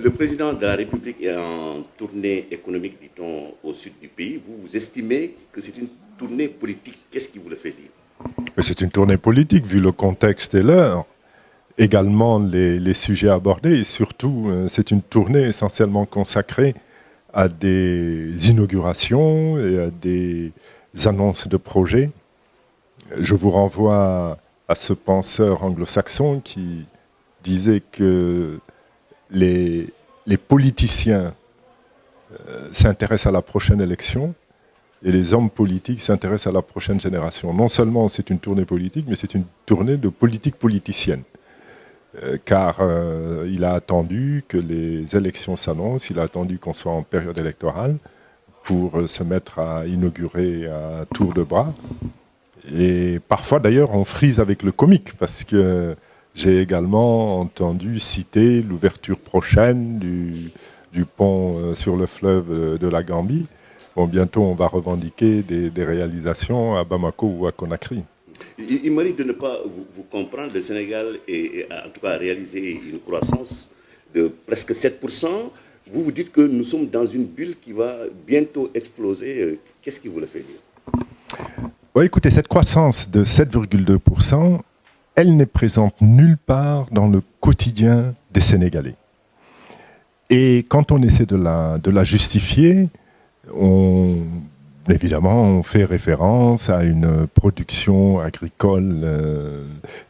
Le président de la République est en tournée économique, dit-on, au sud du pays. Vous estimez que c'est une tournée politique. Qu'est-ce qui vous le fait dire? C'est une tournée politique, vu le contexte et l'heure. Également les sujets abordés. Et surtout, c'est une tournée essentiellement consacrée à des inaugurations et à des annonces de projets. Je vous renvoie à ce penseur anglo-saxon qui disait que les politiciens s'intéressent à la prochaine élection et les hommes politiques s'intéressent à la prochaine génération. Non seulement c'est une tournée politique, mais c'est une tournée de politique politicienne. Car il a attendu que les élections s'annoncent, il a attendu qu'on soit en période électorale pour se mettre à inaugurer à tour de bras. Et parfois d'ailleurs on frise avec le comique, parce que j'ai également entendu citer l'ouverture prochaine du pont sur le fleuve de la Gambie. Bon, bientôt on va revendiquer des réalisations à Bamako ou à Conakry. Il mérite de ne pas vous comprendre. Le Sénégal en tout cas a réalisé une croissance de presque 7%. Vous dites que nous sommes dans une bulle qui va bientôt exploser. Qu'est-ce qui vous le fait dire? Ouais, écoutez, cette croissance de 7,2%, elle n'est présente nulle part dans le quotidien des Sénégalais. Et quand on essaie de la justifier, évidemment, on fait référence à une production agricole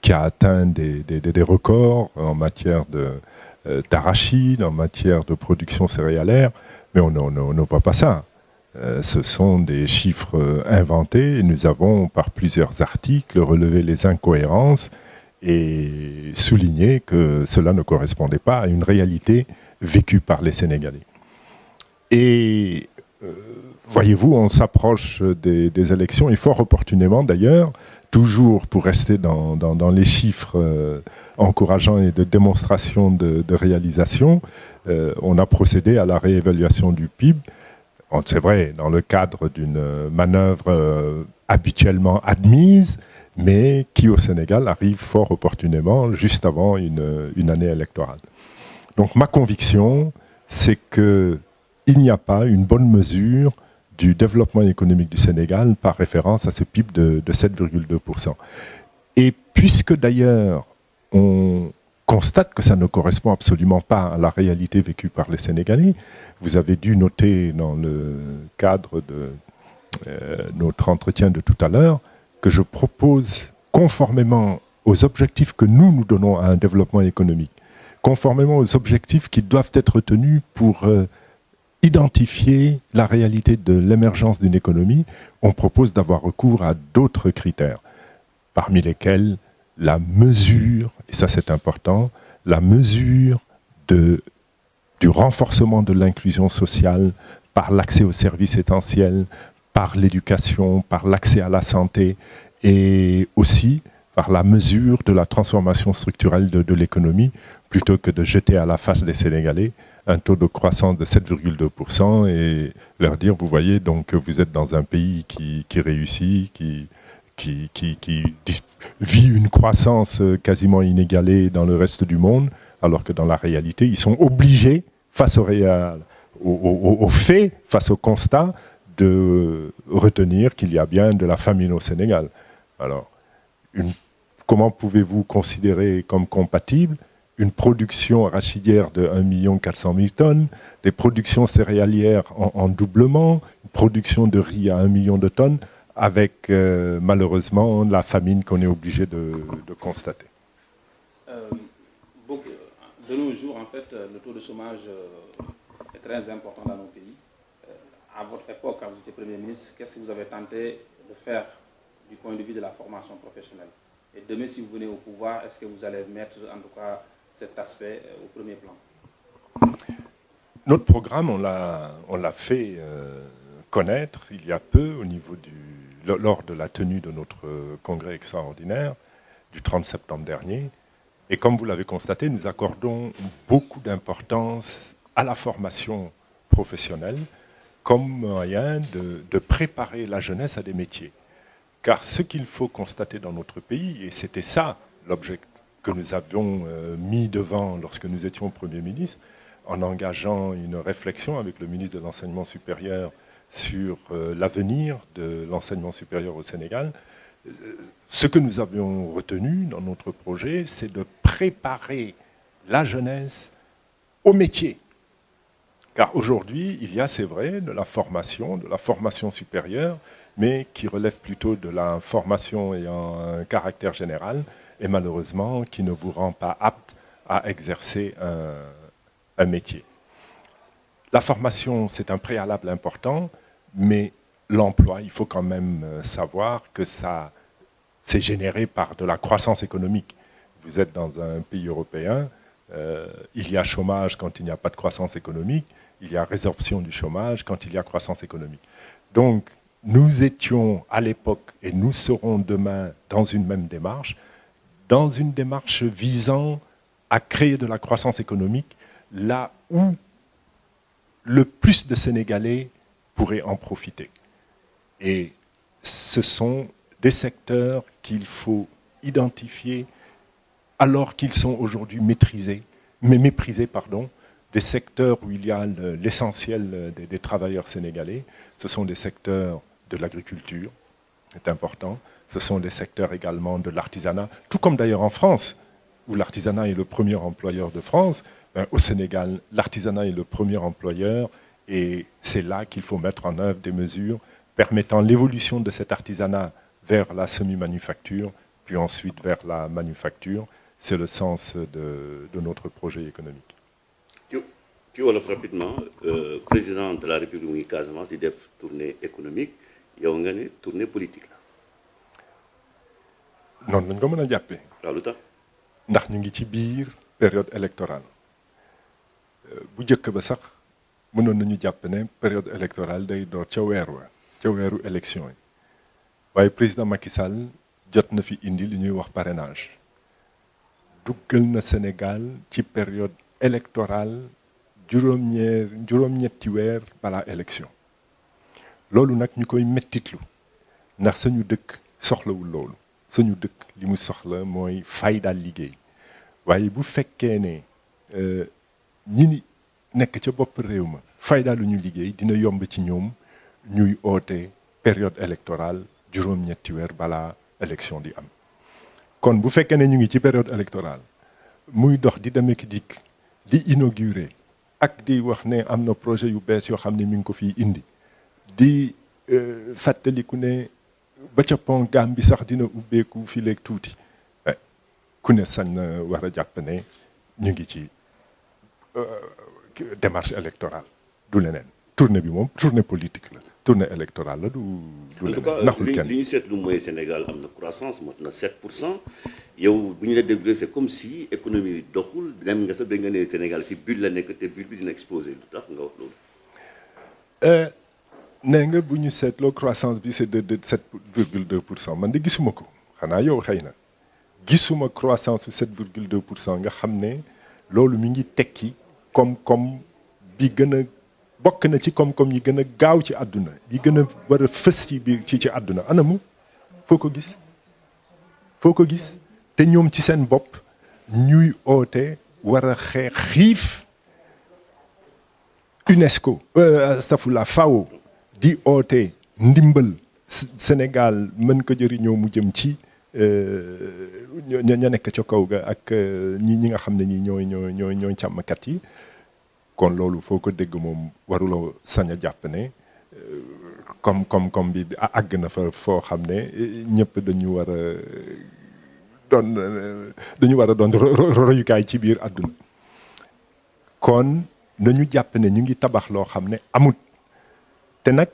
qui a atteint des records en matière d'arachide, en matière de production céréalière, mais on ne voit pas ça. Ce sont des chiffres inventés et nous avons, par plusieurs articles, relevé les incohérences et souligné que cela ne correspondait pas à une réalité vécue par les Sénégalais. Et voyez-vous, on s'approche des élections, et fort opportunément d'ailleurs, toujours pour rester dans les chiffres encourageants et de démonstration de réalisation, on a procédé à la réévaluation du PIB. C'est vrai, dans le cadre d'une manœuvre habituellement admise, mais qui au Sénégal arrive fort opportunément, juste avant une année électorale. Donc ma conviction, c'est qu'il n'y a pas une bonne mesure du développement économique du Sénégal par référence à ce PIB de 7,2%. Et puisque d'ailleurs on constate que ça ne correspond absolument pas à la réalité vécue par les Sénégalais, vous avez dû noter dans le cadre de notre entretien de tout à l'heure que je propose, conformément aux objectifs que nous donnons à un développement économique, conformément aux objectifs qui doivent être tenus pour identifier la réalité de l'émergence d'une économie, on propose d'avoir recours à d'autres critères, parmi lesquels la mesure, et ça c'est important, la mesure du renforcement de l'inclusion sociale par l'accès aux services essentiels, par l'éducation, par l'accès à la santé, et aussi par la mesure de la transformation structurelle de l'économie, plutôt que de jeter à la face des Sénégalais un taux de croissance de 7,2% et leur dire, vous voyez, donc vous êtes dans un pays qui réussit, qui vit une croissance quasiment inégalée dans le reste du monde, alors que dans la réalité, ils sont obligés, face au fait, face au constat, de retenir qu'il y a bien de la famine au Sénégal. Alors, comment pouvez-vous considérer comme compatible une production arachidière de 1 400 000 tonnes, des productions céréalières en doublement, une production de riz à 1 million de tonnes, avec malheureusement la famine qu'on est obligé de constater. De nos jours, en fait, le taux de chômage est très important dans nos pays. À votre époque, quand vous étiez Premier ministre, qu'est-ce que vous avez tenté de faire du point de vue de la formation professionnelle? Et demain, si vous venez au pouvoir, est-ce que vous allez mettre en tout cas cet aspect au premier plan? Notre programme, on l'a fait connaître il y a peu au niveau lors de la tenue de notre congrès extraordinaire du 30 septembre dernier. Et comme vous l'avez constaté, nous accordons beaucoup d'importance à la formation professionnelle comme moyen de préparer la jeunesse à des métiers. Car ce qu'il faut constater dans notre pays, et c'était ça l'objectif que nous avions mis devant lorsque nous étions Premier ministre, en engageant une réflexion avec le ministre de l'Enseignement supérieur sur l'avenir de l'enseignement supérieur au Sénégal. Ce que nous avions retenu dans notre projet, c'est de préparer la jeunesse au métier. Car aujourd'hui, il y a, c'est vrai, de la formation supérieure, mais qui relève plutôt de la formation ayant un caractère général et malheureusement qui ne vous rend pas apte à exercer un métier. La formation, c'est un préalable important, mais l'emploi, il faut quand même savoir que ça, c'est généré par de la croissance économique. Vous êtes dans un pays européen, il y a chômage quand il n'y a pas de croissance économique, il y a résorption du chômage quand il y a croissance économique. Donc, nous étions à l'époque, et nous serons demain dans une même démarche, dans une démarche visant à créer de la croissance économique là où le plus de Sénégalais pourraient en profiter. Et ce sont des secteurs qu'il faut identifier alors qu'ils sont aujourd'hui méprisés, des secteurs où il y a l'essentiel des travailleurs sénégalais. Ce sont des secteurs de l'agriculture, c'est important. Ce sont des secteurs également de l'artisanat, tout comme d'ailleurs en France, où l'artisanat est le premier employeur de France. Au Sénégal, l'artisanat est le premier employeur et c'est là qu'il faut mettre en œuvre des mesures permettant l'évolution de cet artisanat vers la semi-manufacture, puis ensuite vers la manufacture. C'est le sens de notre projet économique. Tu vois rapidement, président de la République Casamance, il a fait tournée économique, il a une tournée politique. Non, nous ne pouvons pas. Ndax ñu ngi ci biir période électorale bu njëkk ba sax mënoon nañu jàpp ne période électorale day door ca weeru élection yi waaye président Macky Sall jot na fi indi li ñuy wax parrainage duggal na Sénégal ci période électorale juróom-ñetti weer balaa élection loolu nag ñu koy mettitlu ndax suñu dëkk soxlawul loolu suñu dëkk li mu soxla mooy faydaal liggéey waaye bu fekkee ne ñi nekk ca bopp réew ma faydaalu ñu liggéey dina yomb ci ñoom ñuy oote période électorale juróom-ñetti weer balaa élection di am kon bu fekkee ne ñu ngi ci période électorale muy dox di demee ki dikk di inaugurer ak di wax ne am na projet yu bees yoo xam ne mi ngi ko fii indi di fàttaliku ne ba ca pont Gambie sax dina ubbeeku fii léegi tuuti ku ne sañ na war a jàpp ne ñu ngi ci démarche électorale du leneen tournée bi moom tournée politique la tournée électorale la du leneen naxul kenn. li ñu seetlu mooy Sénégal am na croissance mot na 7% yow bu ñu la déglu c'est comme si économie doxul dem nga sax ba nga ne Sénégal si bulle la nekk te bulle bi dina exploser lu tax nga wax loolu. nee nga bu ñu seetloo croissance bi c'est de 7,2%. Man de gisuma ko xanaa yow xëy na gisuma croissance su 7,2% nga xam ne loolu mi ngi tekki koom-koom bi gën a bokk na ci koom-koom yi gën a gaaw ci àdduna yi gën a war a fës ci biir ci àdduna anamu foo ko gis te ñoom ci seen bopp ñuy oote war a xeex xiif UNESCO astafurlah FAO di oote ndimbal Sénégal mën ko jëriñoo mu jëm ci ña nekk ca kaw ga ak ñi nga xam ne ñi ñooy càmmkat yi kon loolu foo ko dégg moom waruloo sañ a jàpp ne comme bi àgg na fa foo xam ne ñëpp dañu war a doon royukaay ci biir àdduna kon nañu jàpp ne ñu ngi tabax loo xam ne amut te nag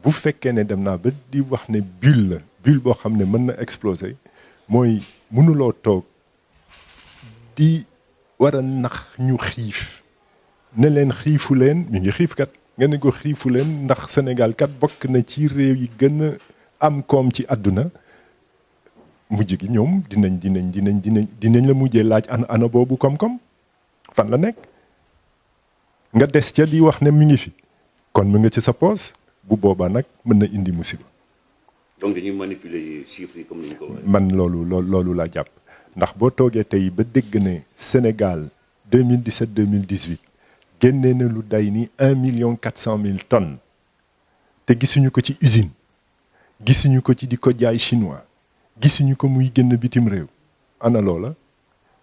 bu fekkee ne dem naa ba di wax ne bulle boo xam ne mën na exploser mooy mënuloo toog di war a nax ñu xiif ne leen xiifu leen ñu ngi xiif kat nga ne ko xiifu leen ndax Sénégal kat bokk na ci réew yi gën a am koom ci àdduna mujj gi ñoom dinañ la mujjee laaj ana boobu koom-koom fan la nekk nga des ca di wax ne mi ngi fi kon mu nga ci sa poos bu boobaa nag mën na indi musiba. donc dañuy manipuler chiffres yi comme ni ñu ko waxee. man loolu laa jàpp ndax boo toogee tey ba dégg ne Sénégal 2017 2018 génnee na lu day ni 1,4 million tonnes te gisuñu ko ci usine gisuñu ko ci di ko jaay chinois gisuñu ko muy génn bitim réew ana loola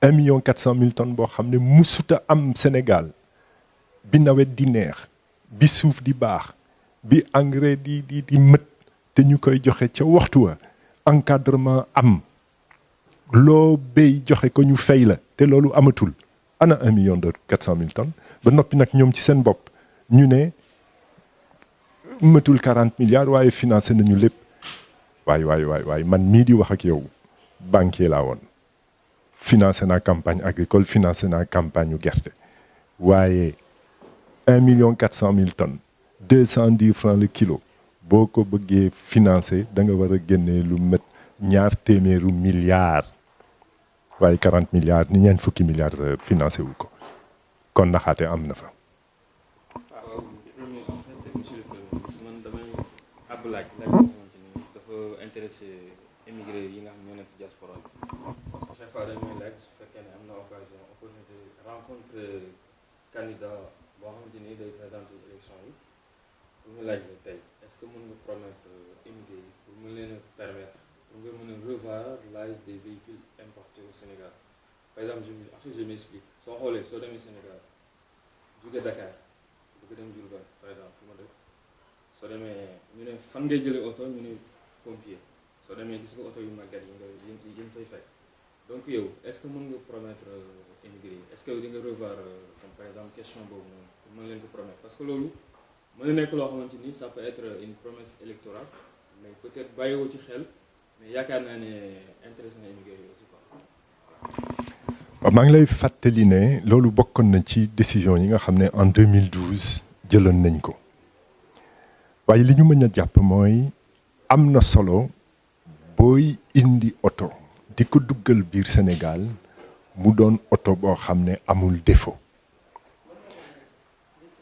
1,4 million tonnes boo xam ne musuta am Sénégal bi nawet di neex bi suuf di baax bi engrais di mët te ñu koy joxe ca waxtu wa encadrement am loo béy joxe ko ñu fay la te loolu amatul ana 1,4 million tonnes ba noppi nag ñoom ci seen bopp ñu ne mëtul 40 milliards waaye financé nañu lépp waay man mii di wax ak yow banquier laa woon financé naa campagne agricole financé naa campagne gerte waaye 1,4 million tonnes 210 francs le kilo boo ko bëggee financé da nga war a génnee lu mat 200 milliards waaye 40 milliards ni ñeent fukki milliards financé wu ko kon naxaate am na fa. waaw monsieur le Premier ministre man damay àbb laaj boo xamante ni dafa intéressé émigré yi nga xam ñoo nekk diaspora bi parce que chaque fois dañuy laaj su fekkee ne am na opportunité rencontre candidat boo xamante ni day présenter élection yi pour ñu laaj la tey est-ce que mën nga promettre émigré yi pour mën leen a permettre pour nga mën a revoir l'âge des véhicules importés au Sénégal par exemple je m'explique soo xoolee soo demee Sénégal jóge Dakar bëgg dem Diourbel par exemple fu ma dëkk soo demee ñu ne fan ngay jëlee oto ñu ne pompier soo demee gis nga oto yu màggat yi nga yéen fay fekk donc yow est-ce que mën nga promettre émigré yi est-ce que di nga revoir comme par exemple question boobu noonu pour mën leen ko promettre parce que loolu mën na nekk loo xamante ni ça peut être une promesse électorale mais peut-être bàyyiwoo ci xel mais yaakaar naa ne intéressé na émigré yi aussi quoi. waaw maa ngi lay fàttali ne loolu bokkoon na ci décision yi nga xam ne en 2012 jëloon nañ ko waaye li ñu mën a jàpp mooy am na solo booy indi oto di ko duggal biir Sénégal mu doon oto boo xam ne amul défaut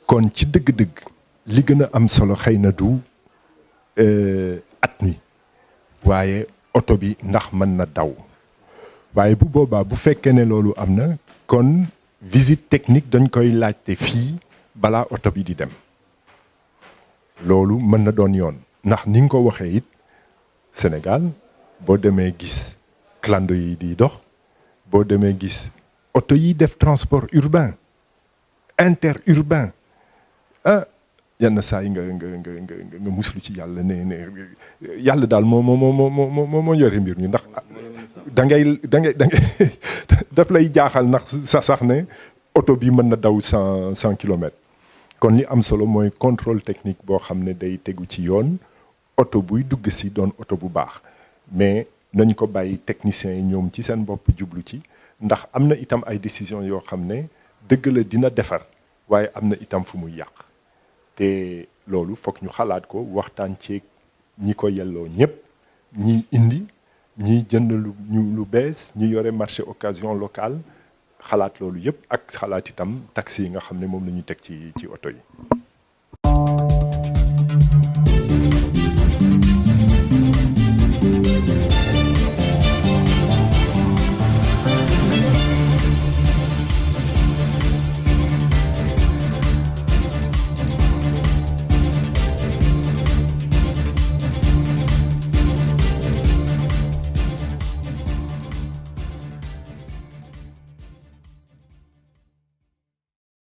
kon ci dëgg-dëgg li gën a am solo xëy na du at mi waaye oto bi ndax mën na daw waaye bu boobaa bu fekkee ne loolu am na kon visite technique dañ koy laajte fii balaa oto bi di dem loolu mën na doon yoon ndax ni nga ko waxee it Sénégal boo demee gis clando yi di dox boo demee gis oto yi def transport urbain interurbain yenn saa yi nga muslu ci yàlla ne yàlla daal moo yore mbir mi ndax da ngay daf lay jaaxal ndax sax ne oto bi mën na daw 100 kilomètres kon li am solo mooy contrôle technique boo xam ne day tegu ci yoon oto buy dugg si doon oto bu baax mais nañ ko bàyyi techniciens yi ñoom ci seen bopp jublu ci ndax am na itam ay décisions yoo xam ne dëgg la dina defar waaye am na itam fu muy yàq te loolu foog ñu xalaat ko waxtaan ceeg ñi ko yelloo ñëpp ñi indi ñi jënd lu bees ñi yore marché occasion locale xalaat loolu yëpp ak xalaat itam taxi yi nga xam ne moom la ñuy teg ci oto yi.